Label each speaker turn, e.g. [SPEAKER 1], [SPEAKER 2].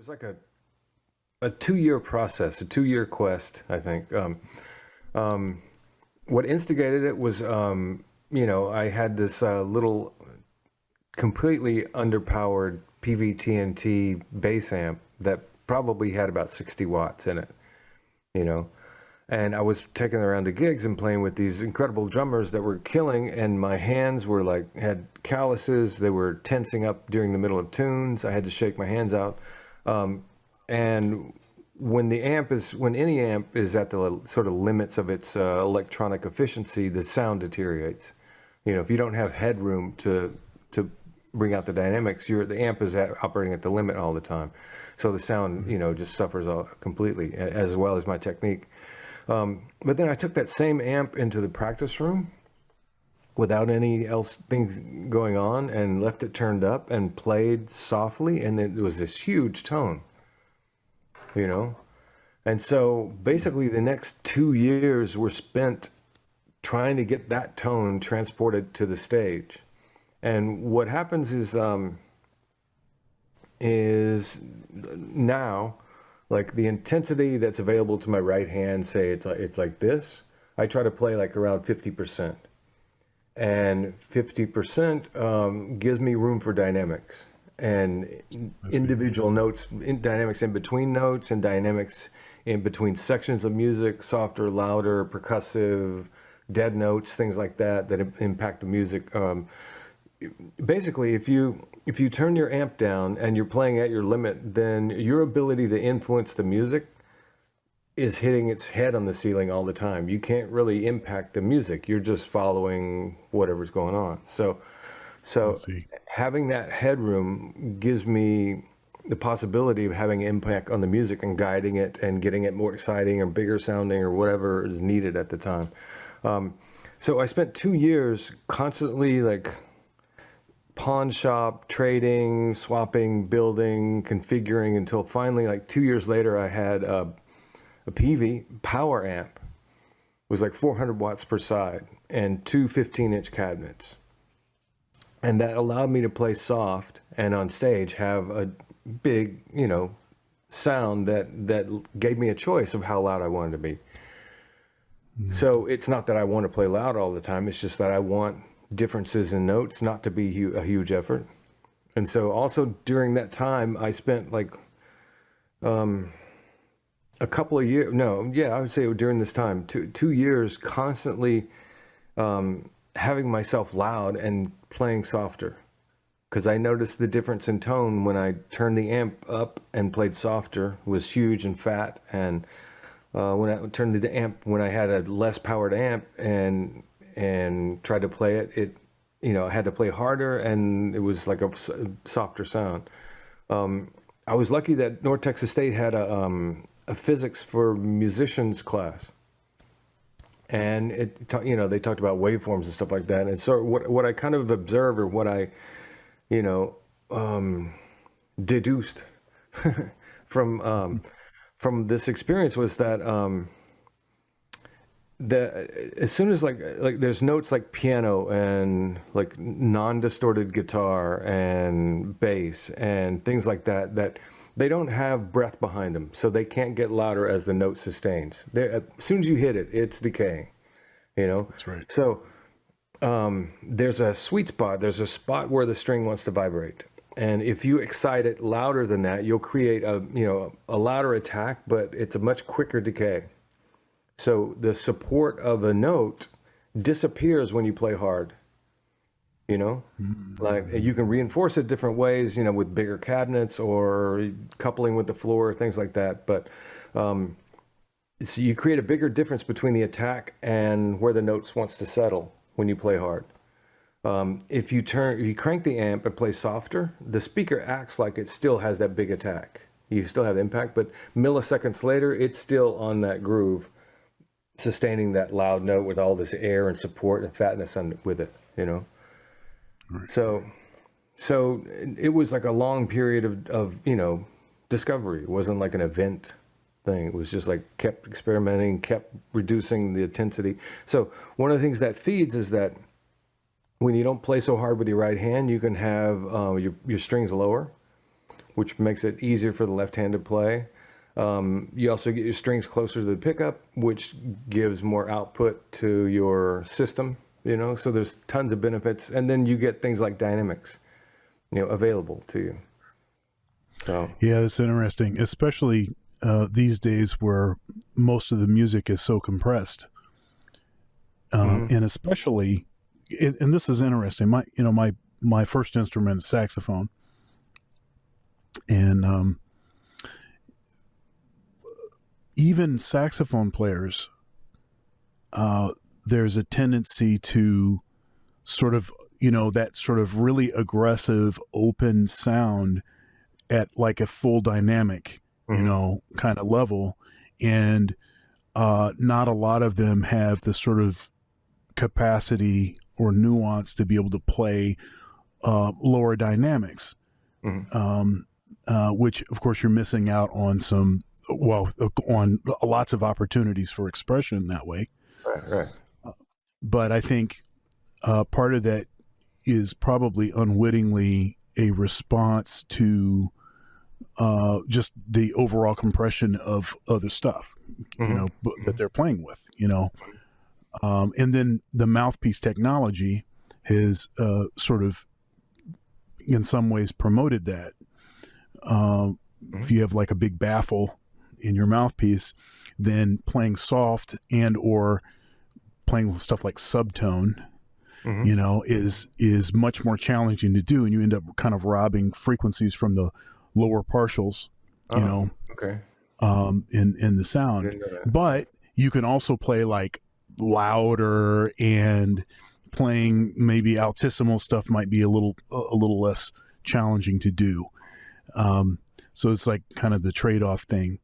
[SPEAKER 1] was like a 2-year process, a 2-year quest, I think. What instigated it was, I had this little completely underpowered PV-TNT bass amp that probably had about 60 watts in it, you know. And I was taking it around to gigs and playing with these incredible drummers that were killing, and my hands were like, had calluses. They were tensing up during the middle of tunes. I had to shake my hands out. And when any amp is at the sort of limits of its electronic efficiency, the sound deteriorates. You know, if you don't have headroom to bring out the dynamics, the amp is operating at the limit all the time. So the sound, just suffers completely, as well as my technique. But then I took that same amp into the practice room without things going on, and left it turned up and played softly, and it was this huge tone, And so basically the next 2 years were spent trying to get that tone transported to the stage. And what happens is now, like the intensity that's available to my right hand, say it's like this, I try to play like around 50%. And 50% gives me room for dynamics and individual notes, dynamics in between notes, and dynamics in between sections of music, softer, louder, percussive, dead notes, things like that impact the music. Basically, if you turn your amp down and you're playing at your limit, then your ability to influence the music is hitting its head on the ceiling all the time. You can't really impact the music. You're just following whatever's going on. So having that headroom gives me the possibility of having impact on the music and guiding it and getting it more exciting or bigger sounding or whatever is needed at the time. So I spent 2 years constantly like pawn shop, trading, swapping, building, configuring, until finally, like 2 years later, I had a PV power amp. It was like 400 watts per side and two 15-inch cabinets. And that allowed me to play soft and on stage have a big, sound that gave me a choice of how loud I wanted to be. So it's not that I want to play loud all the time. It's just that I want differences in notes not to be a huge effort. And so also during that time, I spent like a couple of years, I would say during this time, 2 years constantly having myself loud and playing softer. Because I noticed the difference in tone when I turned the amp up and played softer was huge and fat. And when I turned the amp, when I had a less powered amp and tried to play it, I had to play harder, and it was like a softer sound. I was lucky that North Texas State had a physics for musicians class, and they talked about waveforms and stuff like that. And so what I kind of observed, or what I deduced from this experience, was that as soon as like there's notes like piano and like non-distorted guitar and bass and things like that they don't have breath behind them, so they can't get louder as the note sustains. As soon as you hit it, it's decaying, That's
[SPEAKER 2] right.
[SPEAKER 1] So there's a sweet spot. There's a spot where the string wants to vibrate. And if you excite it louder than that, you'll create a louder attack, but it's a much quicker decay. So the support of a note disappears when you play hard, like you can reinforce it different ways, with bigger cabinets or coupling with the floor, things like that. But so you create a bigger difference between the attack and where the notes wants to settle when you play hard. If you crank the amp and play softer, the speaker acts like it still has that big attack. You still have impact, but milliseconds later, it's still on that groove, sustaining that loud note with all this air and support and fatness with it, Right. So it was like a long period of discovery. It wasn't like an event thing. It was just like kept experimenting, kept reducing the intensity. So one of the things that feeds is that when you don't play so hard with your right hand, you can have your strings lower. which makes it easier for the left hand to play. You also get your strings closer to the pickup, which gives more output to your system, so there's tons of benefits. And then you get things like dynamics, available to you. So
[SPEAKER 2] yeah, that's interesting, especially these days where most of the music is so compressed. And especially, and this is interesting, my first instrument is saxophone. And even saxophone players, there's a tendency to sort of, that sort of really aggressive, open sound at like a full dynamic, kind of level. And not a lot of them have the sort of capacity or nuance to be able to play lower dynamics, which of course you're missing out on on lots of opportunities for expression that way.
[SPEAKER 1] Right.
[SPEAKER 2] But I think part of that is probably unwittingly a response to just the overall compression of other stuff, that they're playing with, and then the mouthpiece technology has sort of in some ways promoted that. If you have like a big baffle in your mouthpiece, then playing soft and or playing with stuff like subtone, is much more challenging to do, and you end up kind of robbing frequencies from the lower partials, in the sound. But you can also play like louder, and playing maybe altissimo stuff might be a little less challenging to do. So it's like kind of the trade-off thing.